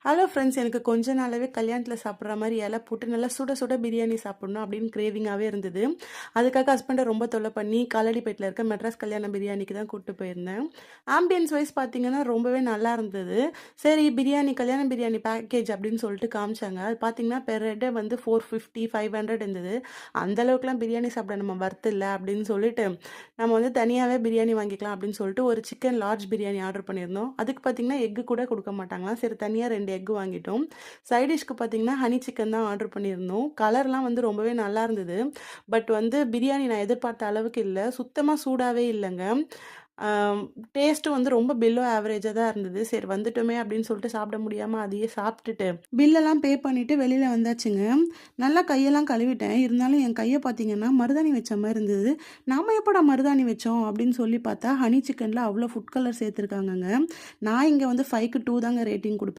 Hello friends, எனக்கு கொஞ்ச நாளாவே கல்யாணத்தில சாப்பிட்ற மாரி இலை போட்டு நல்லா சுட சுட பிரியாணி சாப்பிடணும் அப்படின்னு கிரேவிங்காவே இருந்தது. அதுக்காக ஹஸ்பண்ட ரொம்ப தொல்ல பண்ணி காலடிப்பேட்ல இருக்க மெட்ராஸ் கல்யாண பிரியாணிக்கு தான் கூட்டு போயிருந்தேன். ஆம்பியன்ஸ் வைஸ் பார்த்தீங்கன்னா ரொம்பவே நல்லா இருந்தது. சரி பிரியாணி கல்யாண பிரியாணி பேக்கேஜ் அப்படின்னு சொல்லிட்டு காமிச்சாங்க. அது பார்த்தீங்கன்னா பெர் ஹெட்டே வந்து 450, 500 இருந்தது. அந்த அளவுக்குலாம் பிரியாணி சாப்பிட நம்ம வொர்த் இல்ல அப்படின்னு சொல்லிட்டு, நம்ம வந்து தனியாவே பிரியாணி வாங்கிக்கலாம் அப்படின்னு சொல்லிட்டு ஒரு சிக்கன் லார்ஜ் பிரியாணி ஆர்டர் பண்ணியிருந்தோம். அதுக்கு பார்த்தீங்கன்னா எக் கூட குடுக்க மாட்டாங்களாம். சரி தனியா 2 எக் வாங்கிட்டோம். சைட் டிஷ்க்கு பார்த்தீங்கன்னா, ஹனி சிக்கன் தான் ஆர்டர் பண்ணியிருந்தோம். கலர்லாம் வந்து ரொம்பவே நல்லா இருந்தது. பட் வந்து பிரியாணி நான் எதிர்பார்த்த அளவுக்கு இல்ல. சுத்தமா சூடாவே இல்லங்க. ஆ டேஸ்ட்டும் வந்து ரொம்ப பிலோ ஆவரேஜா தான் இருந்தது. சரி வந்துட்டோமே அப்படின்னு சொல்லிட்டு சாப்பிட முடியாம அதையே சாப்பிட்டுட்டு, பில்லெல்லாம் பே பண்ணிட்டு வெளியில வந்தாச்சுங்க. நல்லா கையெல்லாம் கழுவிட்டேன். இருந்தாலும் என் கைய பார்த்தீங்கன்னா, மருதாணி வச்ச மாரி இருந்தது. நாம எப்படா மருதாணி வச்சோம் அப்படின்னு சொல்லி பார்த்தா, ஹனி சிக்கன்ல அவ்வளோ ஃபுட் கலர் சேர்த்துருக்காங்கங்க. நான் இங்க வந்து 5க்கு 2 தாங்க ரேட்டிங் குடுப்பேன்.